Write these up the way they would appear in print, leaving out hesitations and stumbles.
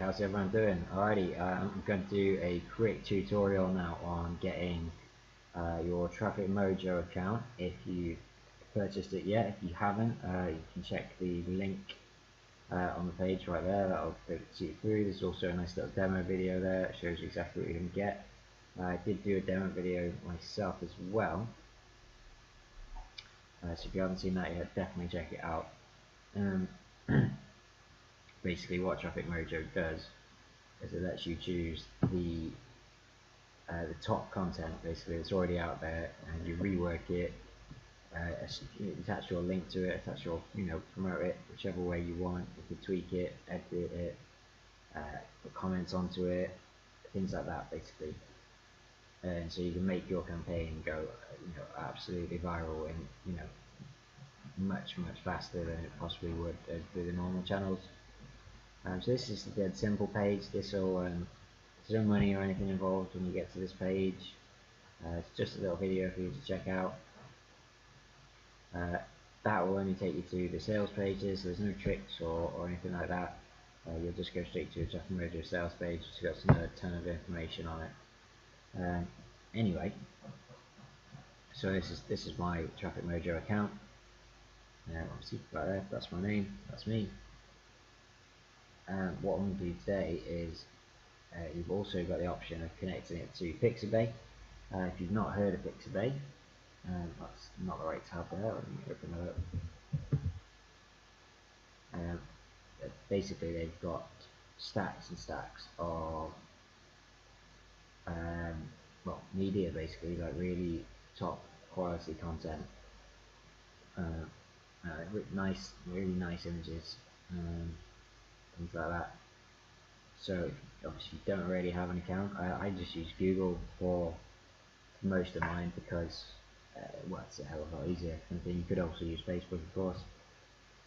how's everyone doing? Alrighty, I'm going to do a quick tutorial now on getting your Traffic Mojo account if you've purchased it yet. If you haven't, you can check the link on the page right there. That'll take you through. There's also a nice little demo video there that shows you exactly what you can get. I did do a demo video myself as well, so if you haven't seen that yet, definitely check it out. Basically what Traffic Mojo does is it lets you choose the top content basically that's already out there, and you rework it, attach your link to it, attach your, promote it whichever way you want. You can tweak it, edit it, put comments onto it, things like that basically. And so you can make your campaign go, absolutely viral in, much faster than it possibly would with the normal channels. So this is the dead simple page. This will there's no money or anything involved when you get to this page. It's just a little video for you to check out. That will only take you to the sales pages. There's no tricks or anything like that. You'll just go straight to a Traffic Mojo sales page. It's got a ton of information on it. Anyway, so this is my Traffic Mojo account. Obviously right there, that's my name, that's me. What I'm going to do today is you've also got the option of connecting it to Pixabay. If you've not heard of Pixabay, that's not the right tab there. Let me open it up. Basically, they've got stacks and stacks of media, basically, like really top quality content, really nice images, things like that. So obviously you don't really have an account. I just use Google for most of mine because it's a hell of a lot easier. And then you could also use Facebook, of course.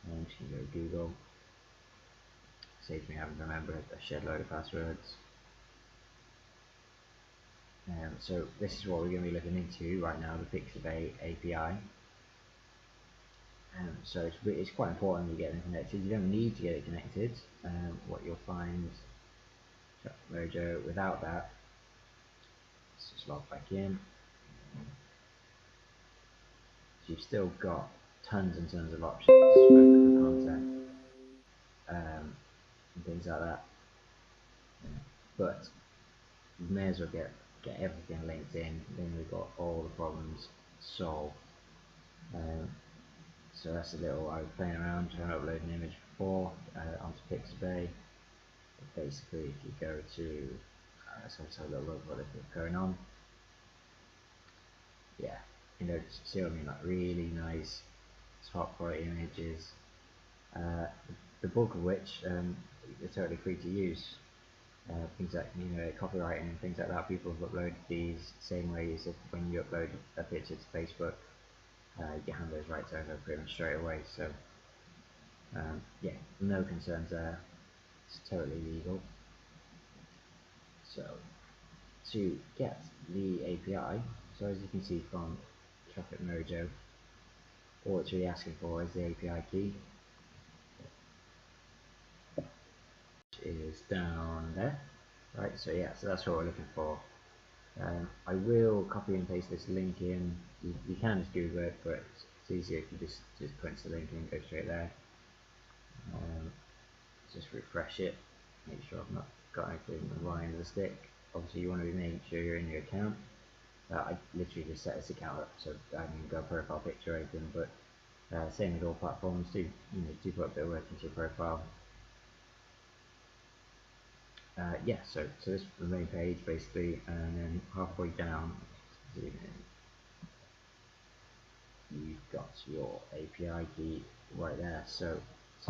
I'm just going to go to Google. Saves me having to remember a shed load of passwords. So this is what we're going to be looking into right now, the Pixabay API. So it's quite important you get it connected. You don't need to get it connected. What you'll find, Traffic Mojo, without that, let's just log back in. So you've still got tons and tons of options for content and things like that. But you may as well get everything linked in. Then we've got all the problems solved. So that's a little, I was playing around trying to upload an image before onto Pixabay. But basically, if you go to, let's have a little look what they've got going on. Yeah, see what I mean, like really nice top quality images. The bulk of which are totally free to use. Things like copyrighting and things like that. People have uploaded these same way as if when you upload a picture to Facebook. You hand those rights over pretty much straight away. So yeah, no concerns there. It's totally legal. So to get the API, so as you can see from Traffic Mojo, all it's really asking for is the API key, which is down there. Right, so yeah, so that's what we're looking for. I will copy and paste this link in. You can just Google it, but it's easier if you just punch the link in and go straight there. Just refresh it, make sure I've not got anything wrong end of the stick. Obviously you want to be making sure you're in your account. I literally just set this account up so I can go profile picture or anything, but same with all platforms, do put a bit of work into your profile. Yeah, so this is the main page basically, and then halfway down, zoom in, you've got your API key right there. So it's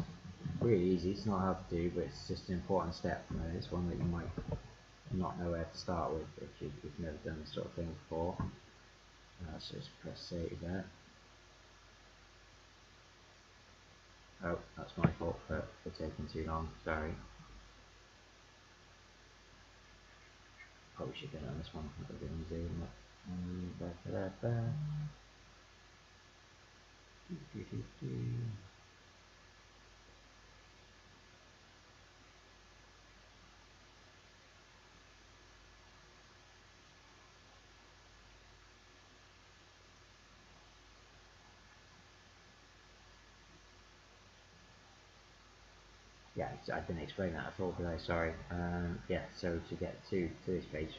really easy, it's not hard to do, but it's just an important step. It's one that you might not know where to start with if you've never done this sort of thing before. So just press save there. Oh, that's my fault for taking too long, sorry. Probably should get on this one, that would be easy, isn't it? yeah, I didn't explain that at all, did I? Sorry. Yeah, so to get to this page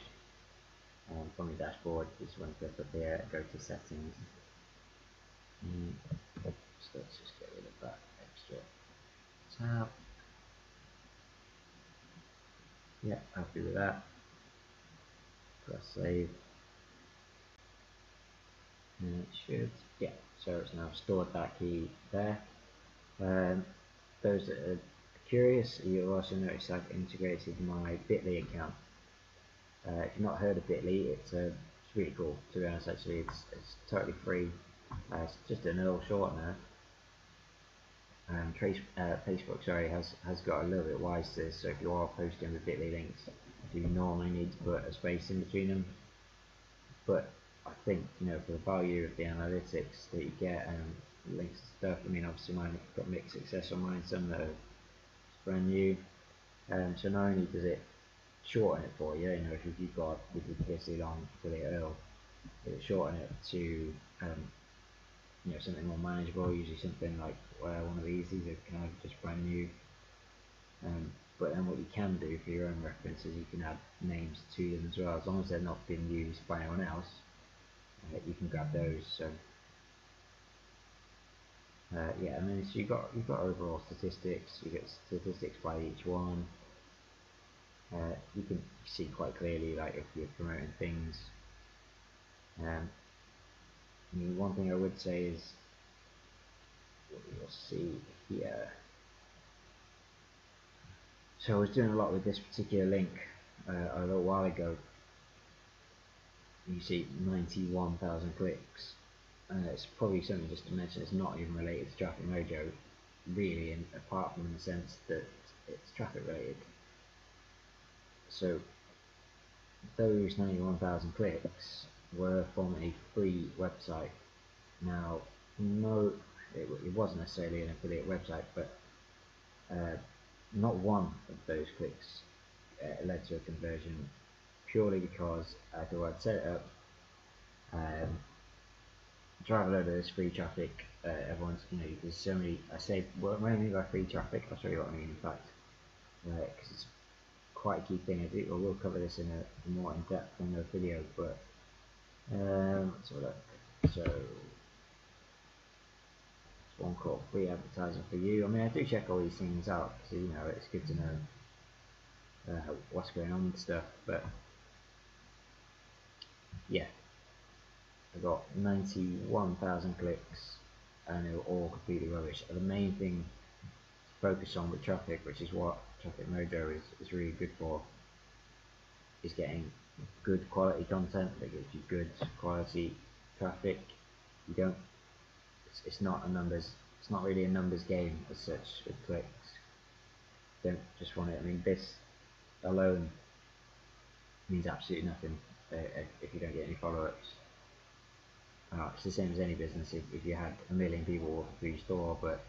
from the dashboard, just want to click up here, go to settings. So let's just get rid of that extra tab. Yeah, happy with that. Press save. And it should, yeah, so it's now stored that key there. Those that are curious, you'll also notice I've integrated my Bitly account. If you've not heard of Bitly, it's really cool, to be honest. Actually, it's totally free. It's just an URL shortener. Facebook, sorry, has got a little bit wise to this. So if you are posting with Bitly links, you normally need to put a space in between them. But I think, for the value of the analytics that you get and links and stuff, I mean, obviously mine have got mixed success on mine, some that are brand new. So not only does it shorten it for you, if you've got ridiculously long affiliate URL, it'll shorten it to something more manageable, usually something like one of these are kind of just brand new. But then what you can do for your own reference is you can add names to them as well, as long as they're not being used by anyone else. You can grab those. So yeah, and then so you've got overall statistics. You get statistics by each one. You can see quite clearly, like if you're promoting things. One thing I would say is, what you'll see here. So I was doing a lot with this particular link a little while ago. You see 91,000 clicks. It's probably something just to mention. It's not even related to Traffic Mojo, really, apart from in the sense that it's traffic related. So those 91,000 clicks were from a free website. Now, no, it wasn't necessarily an affiliate website, but not one of those clicks led to a conversion, purely because after I'd set it up, drive a load of this free traffic. Everyone's, there's so many. I say, when I mean by free traffic, I'll show you what I mean. In fact, because it's quite a key thing. I will cover this in a more in depth in the video, but let's have a look. So it's one called free advertising for you. I mean, I do check all these things out because it's good to know what's going on and stuff. But yeah, I got 91,000 clicks, and they were all completely rubbish. And the main thing to focus on with traffic, which is what Traffic Mojo is really good for, is getting good quality content that gives you good quality traffic. You don't. It's not a numbers. It's not really a numbers game as such with clicks. You don't just want it. I mean, this alone means absolutely nothing if you don't get any follow-ups. It's the same as any business. If you had 1 million people walking through your store, but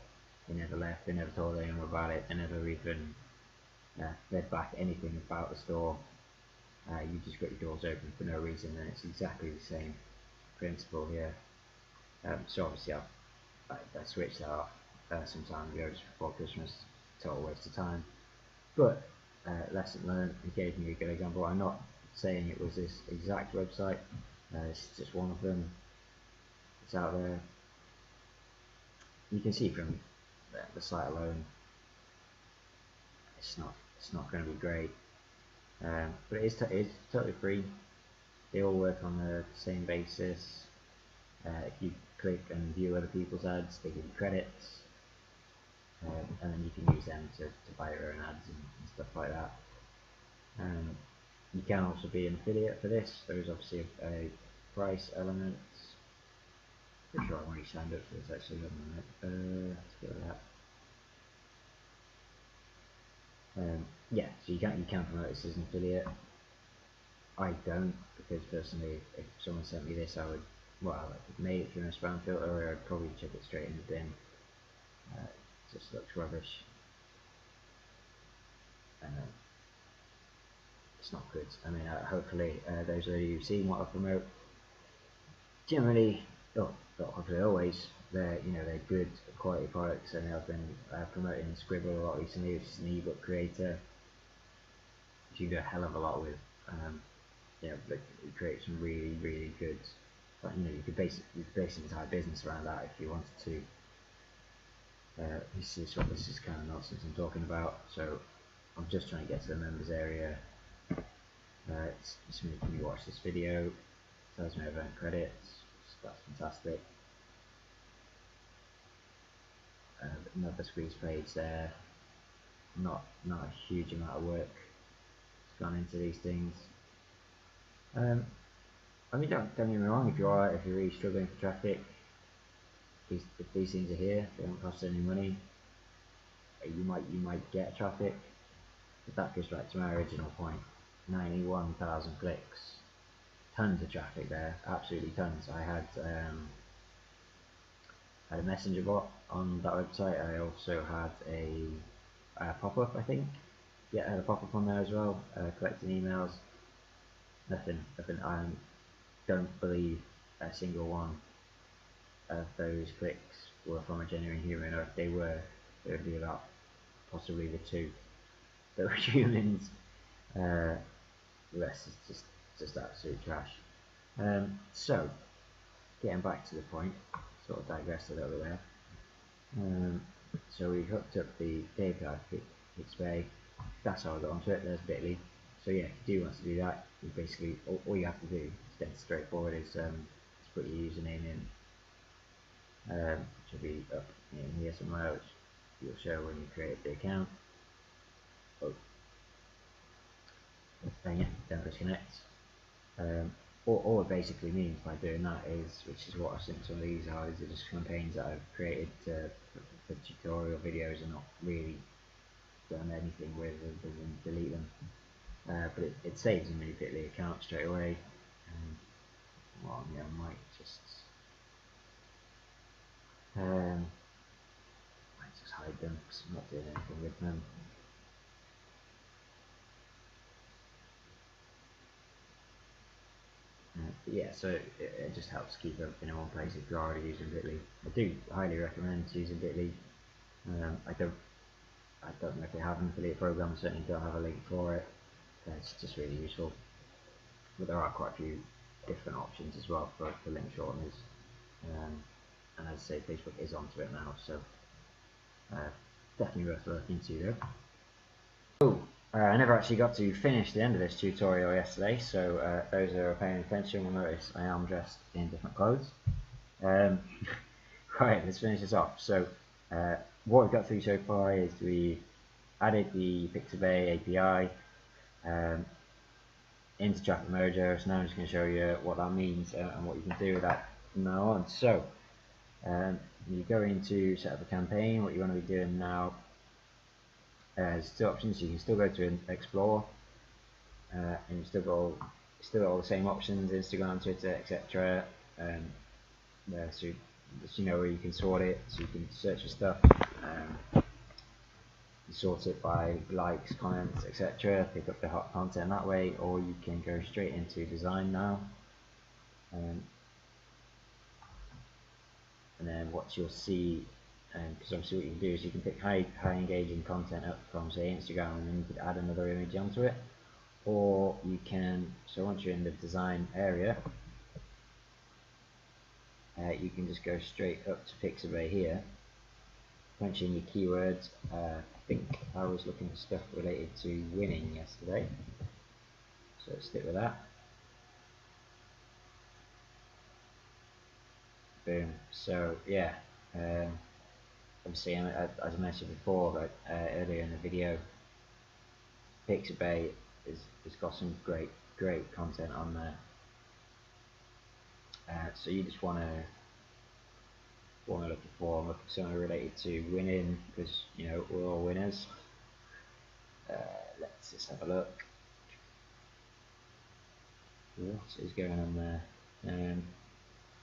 they never left, they never told anyone about it, they never even read back anything about the store, you just got your doors open for no reason, and it's exactly the same principle here. So obviously I switched that off some time ago, just before Christmas. Total waste of time. But lesson learned, it gave me a good example. I'm not saying it was this exact website, it's just one of them. It's out there. You can see from the site alone, it's not going to be great, but it is totally free. They all work on the same basis. If you click and view other people's ads, they give you credits, and then you can use them to buy your own ads and stuff like that. You can also be an affiliate for this. There is obviously a price element. Pretty sure I've already signed up for this actually, haven't I? Let's go with that. Yeah, so you can promote this as an affiliate. I don't, because personally, if someone sent me this, I would, well, if it made it through a spam filter, I'd probably chuck it straight in the bin. It just looks rubbish. It's not good. I mean, hopefully, those of you who've seen what I promote, generally, hopefully always, they're good quality products, and I've been promoting Scribble a lot recently, which is an ebook creator, which you can do a hell of a lot with. But it creates some really good. But, you could base an entire business around that if you wanted to. This is kind of nonsense I'm talking about. So I'm just trying to get to the members area. It's making me watch this video. Tells me I've earned credits. So that's fantastic. Another squeeze page there. Not a huge amount of work has gone into these things. I mean, don't get me wrong. If you're really struggling for traffic, if these things are here, they don't cost any money. You might get traffic, but that goes back to my original point. 91,000 clicks, tons of traffic there, absolutely tons. I had a messenger bot on that website. I also had a pop-up, I think. Yeah, I had a pop-up on there as well, collecting emails. Nothing. I don't believe a single one of those clicks were from a genuine human, or if they were, it would be about possibly the two that were humans. The rest is just absolute trash. So, getting back to the point, sort of digressed a little bit there. So we hooked up the API Pixabay. That's how I got onto it. There's Bitly. So yeah, if you do want to do that, you basically all you have to do is dead straightforward is to put your username in, which will be up in here somewhere, which you'll show when you create the account. Then yeah, then press connect. All it basically means by doing that is, which is what I think some of these are, is just campaigns that I've created for tutorial videos and not really done anything with other than delete them. But it saves them in your Bitly account straight away. Well, yeah, I might just hide them because I'm not doing anything with them. But yeah, so it just helps keep everything in one place if you're already using Bitly. I do highly recommend using Bitly. I don't know if they have an affiliate program. I certainly don't have a link for it. It's just really useful. But there are quite a few different options as well for link shorteners. And as I say, Facebook is onto it now, so definitely worth looking into though. Oh, I never actually got to finish the end of this tutorial yesterday, so those who are paying attention will notice I am dressed in different clothes. Right, let's finish this off. So what we've got through so far is we added the Pixabay API into Traffic Mojo, so now I'm just going to show you what that means and what you can do with that from now on. So you go into set up a campaign. What you want to be doing now, there's two options. You can still go to explore, and you've still got all the same options: Instagram, Twitter, etc. So you know where you can sort it, so you can search for stuff. You sort it by likes, comments, etc. Pick up the hot content that way, or you can go straight into design now. And then what you'll see, because obviously what you can do is you can pick high engaging content up from say Instagram, and then you could add another image onto it, or you can, so once you're in the design area, you can just go straight up to Pixabay here, punch in your keywords. I think I was looking for stuff related to winning yesterday, so let's stick with that. Boom. So yeah, obviously as I mentioned before, earlier in the video, Pixabay has got some great content on there. So you just want to look for something related to winning, because you know we're all winners. Let's just have a look. What is going on there?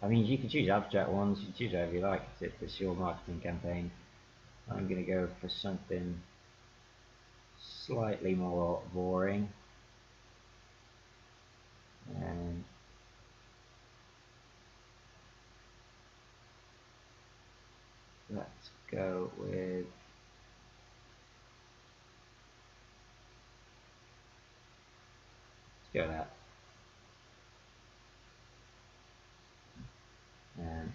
I mean, you can choose abstract ones. You can choose whatever you like. It's your marketing campaign. I'm going to go for something slightly more boring. go with that. And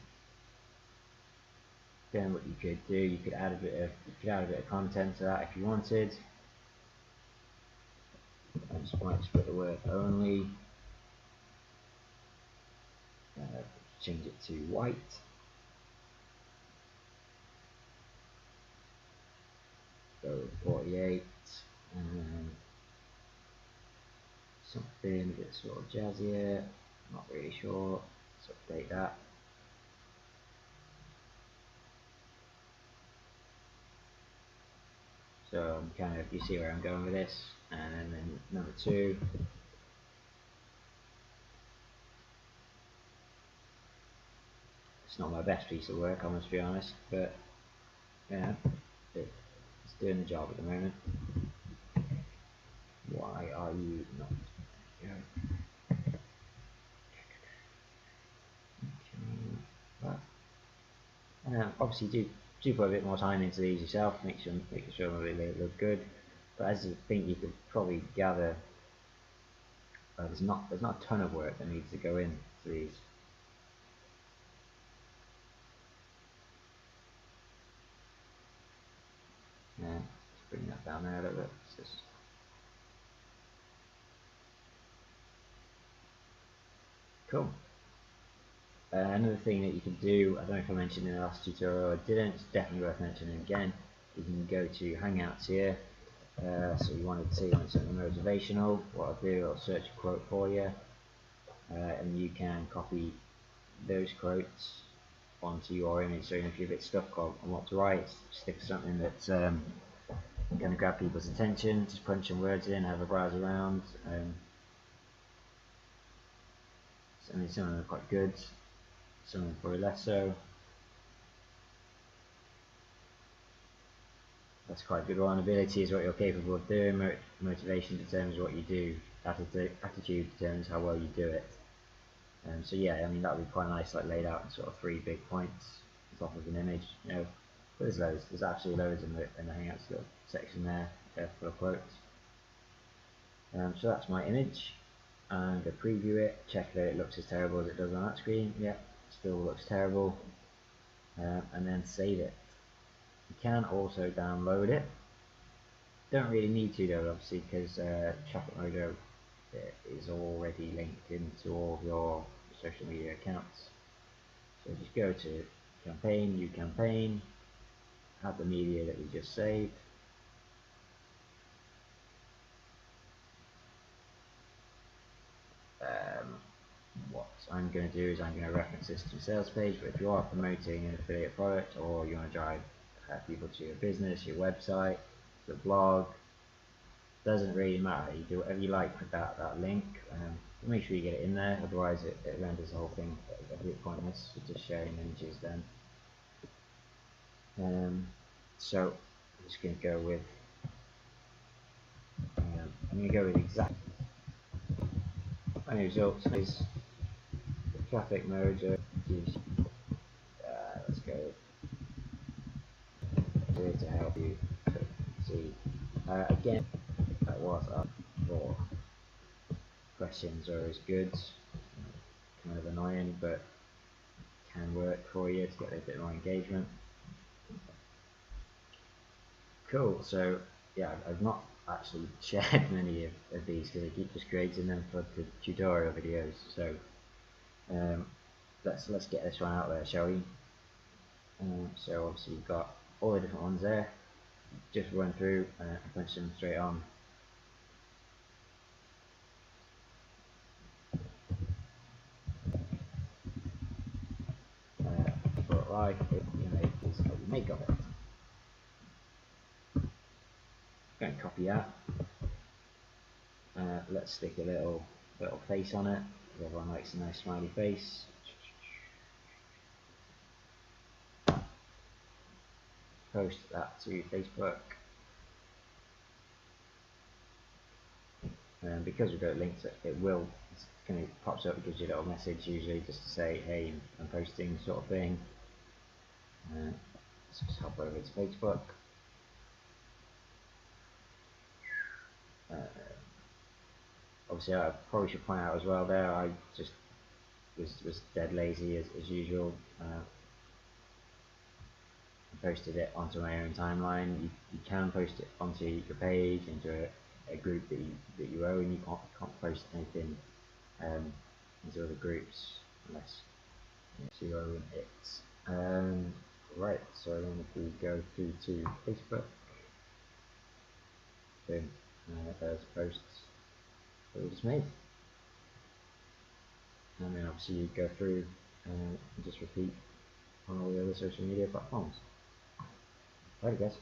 then what you could do, you could add a bit of content to that if you wanted. I just might put the word only. Change it to white. Go with 48. And something a bit sort of jazzier. Not really sure. Let's update that. So I'm kind of, you see where I'm going with this. And then number 2. It's not my best piece of work, I must be honest, but yeah, it's doing the job at the moment. Why are you not? Obviously, do put a bit more time into these yourself, make sure they look good. But as I think you could probably gather, there's not a ton of work that needs to go into these. Yeah, let's bring that down there a little bit. Cool. Another thing that you can do, I don't know if I mentioned in the last tutorial, I didn't, it's definitely worth mentioning again. You can go to Hangouts here. So you want to see something motivational. What I'll do, I'll search a quote for you, and you can copy those quotes onto your image. So if you're a bit stuck on what to write, stick something that's going to grab people's attention. Just punch some words in, have a browse around. Some of them are quite good, some of them probably less so. That's quite a good one. Ability is what you're capable of doing. Motivation determines what you do. Attitude determines how well you do it. So yeah, I mean that would be quite nice, like laid out in sort of 3 big points on top of an image. You know, there's loads. There's absolutely loads in the Hangouts little section there, full of quotes. So that's my image. I'm going to preview it, check that it looks as terrible as it does on that screen. Yeah, still looks terrible. And then save it. You can also download it. Don't really need to though, obviously, because Traffic Mojo is already linked into all of your social media accounts. So just go to campaign, new campaign, add the media that we just saved. What I'm going to do is I'm going to reference this to a sales page, but if you are promoting an affiliate product or you want to drive people to your business, your website, the blog, doesn't really matter. You do whatever you like with that link. Make sure you get it in there, otherwise it renders the whole thing a bit pointless. You're just sharing images then. So I'm just going to go with exact. My results is Traffic Mojo gives let's go here to help you see. Again, that was up for questions are as good. Kind of annoying, but can work for you to get a bit more engagement. Cool. So yeah, I've not actually shared many of these because I keep just creating them for the tutorial videos. So let's get this one out there, shall we? So obviously you've got all the different ones there. Just run through and punch them straight on. But like is what you make of it. Go and copy that. Let's stick a little face on it. Everyone likes a nice smiley face. Post that to Facebook. Because we've got links, it will kind of pops up, gives you a little message usually just to say, hey, I'm posting, sort of thing. Let's just hop over to Facebook. Obviously, I probably should point out as well there, I just was dead lazy as usual. Posted it onto my own timeline. You can post it onto your page, into a group that you own. You can't post anything into other groups unless you own it. Right, so then if we go through to Facebook, boom, there's posts that we just made. And then obviously you go through and just repeat on all the other social media platforms. Right, I guess.